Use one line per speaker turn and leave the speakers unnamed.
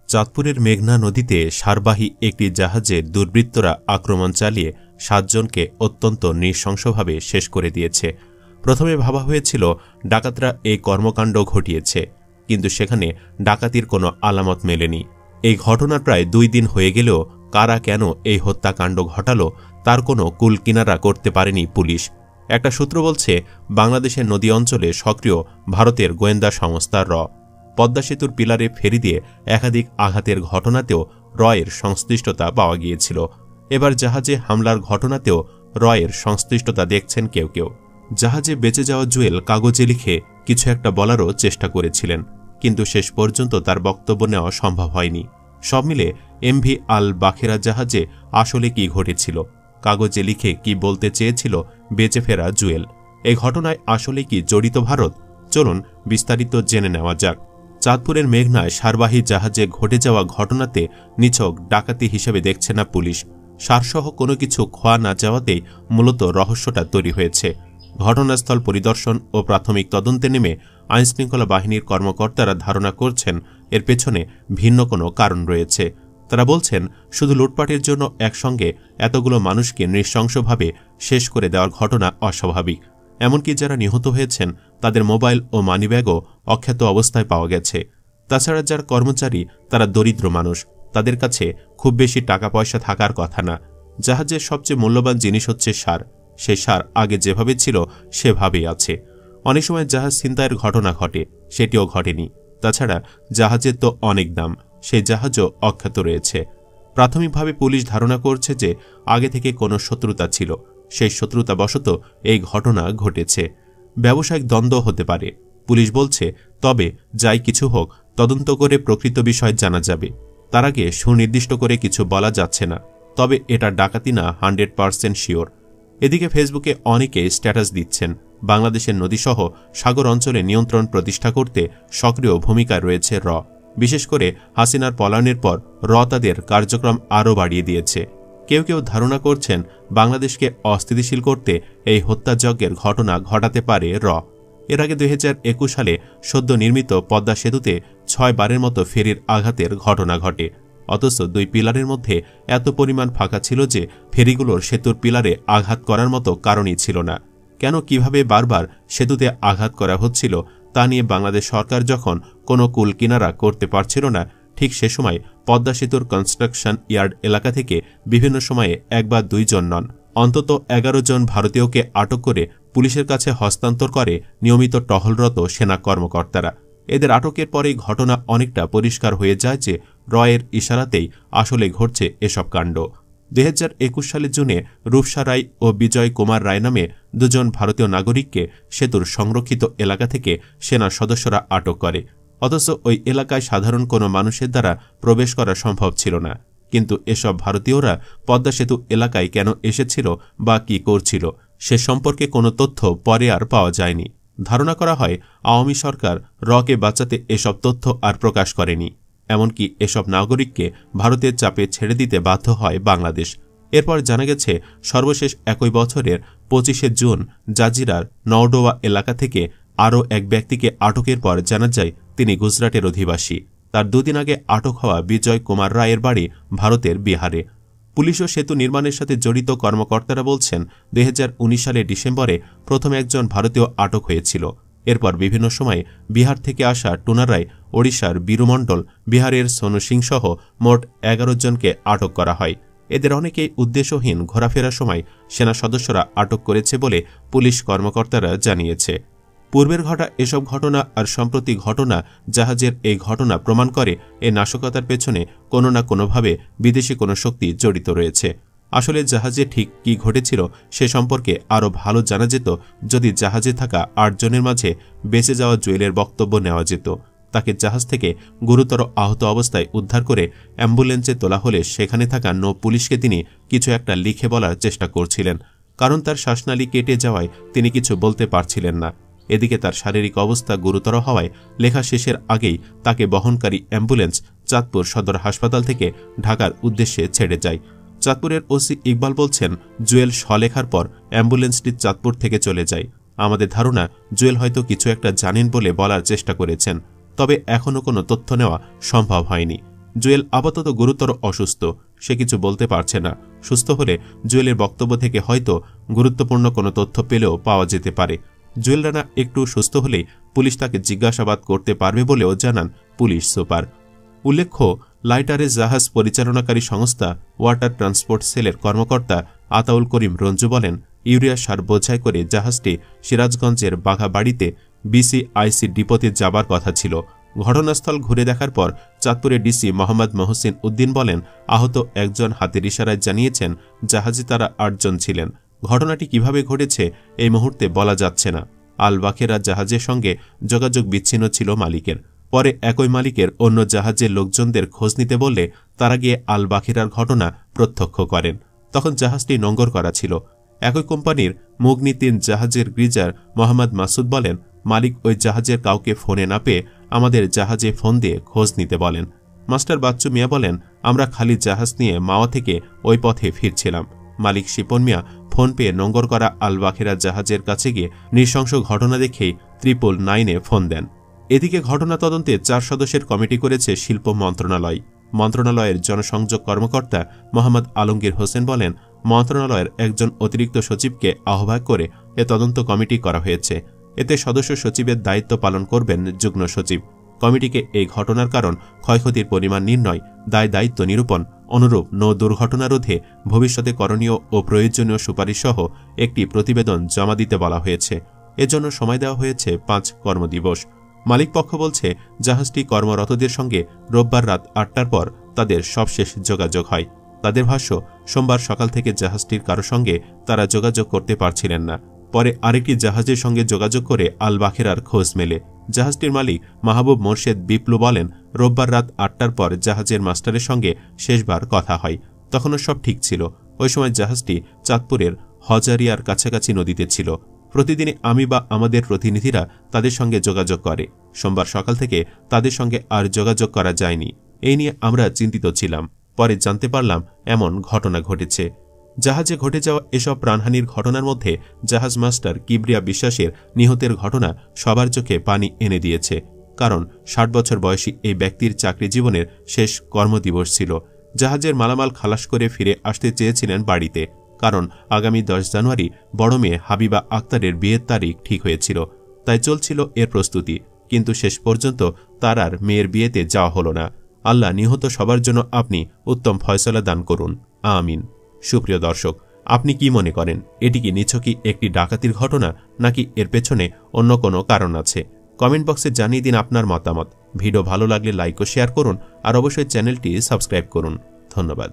চাঁদপুরের মেঘনা নদীতে সারবাহী একটি জাহাজের দুর্বৃত্তরা আক্রমণ চালিয়ে ৭ জনকে অত্যন্ত নৃশংসভাবে শেষ করে দিয়েছে। প্রথমে ভাবা হয়েছিল ডাকাতরা এই কর্মকাণ্ড ঘটিয়েছে, কিন্তু সেখানে ডাকাতির কোনো আলামত মেলেনি। এই ঘটনার প্রায় ২ দিন হয়ে গেলেও কারা কেন এই হত্যাকাণ্ড ঘটালো তার কোনো কুলকিনারা করতে পারেনি পুলিশ। একটা সূত্র বলছে, বাংলাদেশের নদী অঞ্চলে সক্রিয় ভারতের গোয়েন্দা সংস্থা র পদ্মা সেতুর পিলারে ফেরি দিয়ে একাধিক আঘাতের ঘটনাতেও রয়ের সংশ্লিষ্টতা পাওয়া গিয়েছিল। এবার জাহাজে হামলার ঘটনাতেও রয়ের সংশ্লিষ্টতা দেখছেন কেউ কেউ। জাহাজে বেঁচে যাওয়া জুয়েল কাগজে লিখে কিছু একটা বলারও চেষ্টা করেছিলেন, কিন্তু শেষ পর্যন্ত তার বক্তব্য নেওয়া সম্ভব হয়নি। সব মিলে এমভি আল বাখেরা জাহাজে আসলে কি ঘটেছিল, কাগজে লিখে কি বলতে চেয়েছিল বেঁচে ফেরা জুয়েল, এই ঘটনায় আসলে কি জড়িত ভারত? চলুন বিস্তারিত জেনে নেওয়া যাক। চাঁদপুরের মেঘনায় সারবাহী জাহাজে ঘটে যাওয়া ঘটনাতে নিছক ডাকাতি হিসেবে দেখছে না পুলিশ। সারসহ কোনো কিছু খোয়া না যাওয়াতেই মূলত রহস্যটা তৈরি হয়েছে। ঘটনাস্থল পরিদর্শন ও প্রাথমিক তদন্তে নেমে আইনশৃঙ্খলা বাহিনীর কর্মকর্তারা ধারণা করছেন এর পেছনে ভিন্ন কোনো কারণ রয়েছে। তারা বলছেন, শুধু লুটপাটের জন্য একসঙ্গে এতগুলো মানুষকে নৃশংসভাবে শেষ করে দেওয়ার ঘটনা অস্বাভাবিক। এমনকি যারা নিহত হয়েছেন তাদের মোবাইল ও মানিব্যাগও অক্ষত অবস্থায় পাওয়া গেছে। তাছাড়া যারা কর্মচারী তারা দরিদ্র মানুষ, তাদের কাছে খুব বেশি টাকা পয়সা থাকার কথা না। জাহাজের সবচেয়ে মূল্যবান জিনিস হচ্ছে সার। সেই সার আগে যেভাবে ছিল সেভাবেই আছে। অনেক সময় জাহাজ ছিনতাইয়ের ঘটনা ঘটে, সেটিও ঘটেনি। তাছাড়া জাহাজের তো অনেক দাম, সেই জাহাজও অক্ষত রয়েছে। প্রাথমিকভাবে পুলিশ ধারণা করছে যে আগে থেকে কোনো শত্রুতা ছিল, সেই শত্রুতাবশত এই ঘটনা ঘটেছে। ব্যবসায়িক দ্বন্দ্ব হতে পারে, পুলিশ বলছে। তবে যাই কিছু হোক, তদন্ত করে প্রকৃত বিষয় জানা যাবে। তার আগে সুনির্দিষ্ট করে কিছু বলা যাচ্ছে না। তবে এটা ডাকাতি না 100% শিওর। এদিকে ফেসবুকে অনেকে স্ট্যাটাস দিচ্ছেন, বাংলাদেশের নদীসহ সাগর অঞ্চলে নিয়ন্ত্রণ প্রতিষ্ঠা করতে সক্রিয় ভূমিকায় রয়েছে র। বিশেষ করে হাসিনার পলায়নের পর র তাদের কার্যক্রম আরও বাড়িয়ে দিয়েছে। কেউ কেউ ধারণা করছেন বাংলাদেশকে অস্থিতিশীল করতে এই হত্যাযজ্ঞের ঘটনা ঘটাতে পারে র। এর আগে 2021 সালে সদ্য নির্মিত পদ্মা সেতুতে 6 বারের মতো ফেরির আঘাতের ঘটনা ঘটে। অথচ 2 পিলারের মধ্যে এত পরিমাণ ফাঁকা ছিল যে ফেরিগুলোর সেতুর পিলারে আঘাত করার মতো কারণই ছিল না। কেন, কিভাবে বারবার সেতুতে আঘাত করা হচ্ছিল তা নিয়ে বাংলাদেশ সরকার যখন কোনো কুল কিনারা করতে পারছিল না, ঠিক সে সময় পদ্মা সেতুর কনস্ট্রাকশন ইয়ার্ড এলাকা থেকে বিভিন্ন সময়ে 1 বা 2 জন নন, অন্তত 11 জন ভারতীয়কে আটক করে পুলিশের কাছে হস্তান্তর করে নিয়মিত টহলরত সেনা কর্মকর্তারা। এদের আটকের পরেই ঘটনা অনেকটা পরিষ্কার হয়ে যায় যে রয়ের ইশারাতেই আসলে ঘটছে এসব কাণ্ড। 2021 সালের জুনে রূপসা রায় ও বিজয় কুমার রায় নামে 2 জন ভারতীয় নাগরিককে সেতুর সংরক্ষিত এলাকা থেকে সেনা সদস্যরা আটক করে। অথচ ওই এলাকায় সাধারণ কোনো মানুষের দ্বারা প্রবেশ করা সম্ভব ছিল না। কিন্তু এসব ভারতীয়রা পদ্মা সেতু এলাকায় কেন এসেছিল বা কি করছিল সে সম্পর্কে কোনো তথ্য পরে আর পাওয়া যায়নি। ধারণা করা হয় আওয়ামী সরকার রকে বাঁচাতে এসব তথ্য আর প্রকাশ করেনি। এমনকি এসব নাগরিককে ভারতের চাপে ছেড়ে দিতে বাধ্য হয় বাংলাদেশ। এরপর জানা গেছে সর্বশেষ একই বছরের 25শে জুন জাজিরার নওডোয়া এলাকা থেকে আরও এক ব্যক্তিকে আটকের পর জানা যায় তিনি গুজরাটের অধিবাসী। তার 2 দিন আগে আটক হওয়া বিজয় কুমার রায়ের বাড়ি ভারতের বিহারে। পুলিশ ও সেতু নির্মাণের সাথে জড়িত কর্মকর্তারা বলছেন, 2019 সালের ডিসেম্বরে প্রথম একজন ভারতীয় আটক হয়েছিল। এরপর বিভিন্ন সময়ে বিহার থেকে আসা টুনা রায়, ওড়িশার বীরুমণ্ডল, বিহারের সোনু সিং সহ মোট 11 জনকে আটক করা হয়। এদের অনেকেই উদ্দেশ্যহীন ঘোরাফেরার সময় সেনা সদস্যরা আটক করেছে বলে পুলিশ কর্মকর্তারা জানিয়েছে। পূর্বের ঘটা এসব ঘটনা আর সম্প্রতি ঘটনা জাহাজের এই ঘটনা প্রমাণ করে এই নাশকতার পেছনে কোনো না কোনোভাবে বিদেশি কোনো শক্তি জড়িত রয়েছে। আসলে জাহাজে ঠিক কি ঘটেছিল সে সম্পর্কে আরও ভালো জানা যেত যদি জাহাজে থাকা 8 জনের মাঝে বেঁচে যাওয়া জুয়েলের বক্তব্য নেওয়া যেত। তাকে জাহাজ থেকে গুরুতর আহত অবস্থায় উদ্ধার করে অ্যাম্বুলেন্সে তোলা হলে সেখানে থাকা নৌ পুলিশকে তিনি কিছু একটা লিখে বলার চেষ্টা করছিলেন, কারণ তার শ্বাসনালী কেটে যাওয়ায় তিনি কিছু বলতে পারছিলেন না। এদিকে তার শারীরিক অবস্থা গুরুতর হওয়ায় লেখা শেষের আগেই তাকে বহনকারী অ্যাম্বুলেন্স চাঁদপুর সদর হাসপাতাল থেকে ঢাকার উদ্দেশ্যে ছেড়ে যায়। চাঁদপুরের ওসি ইকবাল বলছেন, জুয়েল লেখার পর অ্যাম্বুলেন্সটি চাঁদপুর থেকে চলে যায়। আমাদের ধারণা জুয়েল হয়তো কিছু একটা জানেন বলে বলার চেষ্টা করেছেন, তবে এখনও কোনো তথ্য নেওয়া সম্ভব হয়নি। জুয়েল আপাতত গুরুতর অসুস্থ, সে কিছু বলতে পারছে না। সুস্থ হলে জুয়েলের বক্তব্য থেকে হয়তো গুরুত্বপূর্ণ কোনো তথ্য পেলেও পাওয়া যেতে পারে। জুয়েল রানা একটু সুস্থ হলেই পুলিশ তাকে জিজ্ঞাসাবাদ করতে পারবে বলেও জানান পুলিশ সুপার। উল্লেখ্য, লাইটারের জাহাজ পরিচালনাকারী সংস্থা ওয়াটার ট্রান্সপোর্ট সেলের কর্মকর্তা আতাউল করিম রঞ্জু বলেন, ইউরিয়া সার বোঝাই করে জাহাজটি সিরাজগঞ্জের বাঘাবাড়িতে বিসিআইসি ডিপোতে যাবার কথা ছিল। ঘটনাস্থল ঘুরে দেখার পর চাঁদপুরের ডিসি মোহাম্মদ মহসিন উদ্দিন বলেন, আহত একজন হাতের ইশারায় জানিয়েছেন জাহাজে তারা ৮ জন ছিলেন। ঘটনাটি কিভাবে ঘটেছে এই মুহূর্তে বলা যাচ্ছে না। আল বাখেরা জাহাজের সঙ্গে যোগাযোগ বিচ্ছিন্ন ছিল মালিকের। পরে একই মালিকের অন্য জাহাজের লোকজনদের খোঁজ নিতে বললে তারা গিয়ে আল বাখেরার ঘটনা প্রত্যক্ষ করেন। তখন জাহাজটি নোঙ্গর করা ছিল। একই কোম্পানির মুগনি ৩ জাহাজের গ্রিজার মোহাম্মদ মাসুদ বলেন, মালিক ওই জাহাজের কাউকে ফোনে না পেয়ে আমাদের জাহাজে ফোন দিয়ে খোঁজ নিতে বলেন। মাস্টার বাচ্চু মিয়া বলেন, আমরা খালি জাহাজ নিয়ে মাওয়া থেকে ওই পথে ফিরছিলাম। মালিক শিপন মিয়া ফোন পেয়ে নোঙ্গর করা আল বাখেরা জাহাজের কাছে গিয়ে নৃশংস ঘটনা দেখেই 999-এ ফোন দেন। এদিকে ঘটনা তদন্তে 4 সদস্যের কমিটি করেছে শিল্প মন্ত্রণালয়। মন্ত্রণালয়ের জনসংযোগ কর্মকর্তা মোহাম্মদ আলমগীর হোসেন বলেন, মন্ত্রণালয়ের একজন অতিরিক্ত সচিবকে আহ্বায়ক করে এ তদন্ত কমিটি করা হয়েছে। এতে সদস্য সচিবের দায়িত্ব পালন করবেন যুগ্ম সচিব। কমিটিকে এই ঘটনার কারণ, ক্ষয়ক্ষতির পরিমাণ নির্ণয়, দায় দায়িত্ব নিরূপণ, অনুরূপ নৌ দুর্ঘটনা রোধে ভবিষ্যতে করণীয় ও প্রয়োজনীয় সুপারিশ সহ একটি প্রতিবেদন জমা দিতে বলা হয়েছে। এজন্য সময় দেওয়া হয়েছে 5 কর্মদিবস। মালিকপক্ষ বলছে, জাহাজটি কর্মরতদের সঙ্গে রোববার রাত 8টার পর তাদের সবশেষ যোগাযোগ হয়। তাদের ভাষ্য, সোমবার সকাল থেকে জাহাজটির কারো সঙ্গে তারা যোগাযোগ করতে পারছিলেন না। পরে আরেকটি জাহাজের সঙ্গে যোগাযোগ করে আল বাখেরার খোঁজ মেলে। জাহাজটির মালিক মাহবুব মোর্শেদ বিপ্লু বলেন, রোববার রাত 8টার পর জাহাজের মাস্টারের সঙ্গে শেষবার কথা হয়। তখনও সব ঠিক ছিল। ওই সময় জাহাজটি চাঁদপুরের হজারিয়ার কাছাকাছি নদীতে ছিল। প্রতিদিনই আমি বা আমাদের প্রতিনিধিরা তাদের সঙ্গে যোগাযোগ করে। সোমবার সকাল থেকে তাদের সঙ্গে আর যোগাযোগ করা যায়নি। এই নিয়ে আমরা চিন্তিত ছিলাম। পরে জানতে পারলাম এমন ঘটনা ঘটেছে। জাহাজে ঘটে যাওয়া এসব প্রাণহানির ঘটনার মধ্যে জাহাজ মাস্টার কিবরিয়া বিশ্বাসের নিহতের ঘটনা সবার চোখে পানি এনে দিয়েছে। কারণ 60 বছর বয়সী এই ব্যক্তির চাকরি জীবনের শেষ কর্মদিবস ছিল। জাহাজের মালামাল খালাস করে ফিরে আসতে চেয়েছিলেন বাড়িতে। কারণ আগামী 10 জানুয়ারি বড় মেয়ে হাবিবা আক্তারের বিয়ের তারিখ ঠিক হয়েছিল। তাই চলছিল এর প্রস্তুতি। কিন্তু শেষ পর্যন্ত তার আর মেয়ের বিয়েতে যাওয়া হল না। আল্লাহ নিহত সবার জন্য আপনি উত্তম ফয়সালা দান করুন, আমিন। সুপ্রিয় দর্শক, আপনি কি মনে করেন, এটি কি নিছকই একটি ডাকাতির ঘটনা, নাকি এর পেছনে অন্য কোনো কারণ আছে? কমেন্ট বক্সে জানিয়ে দিন আপনার মতামত। ভিডিও ভালো লাগলে লাইক ও শেয়ার করুন, আর অবশ্যই চ্যানেলটি সাবস্ক্রাইব করুন। ধন্যবাদ।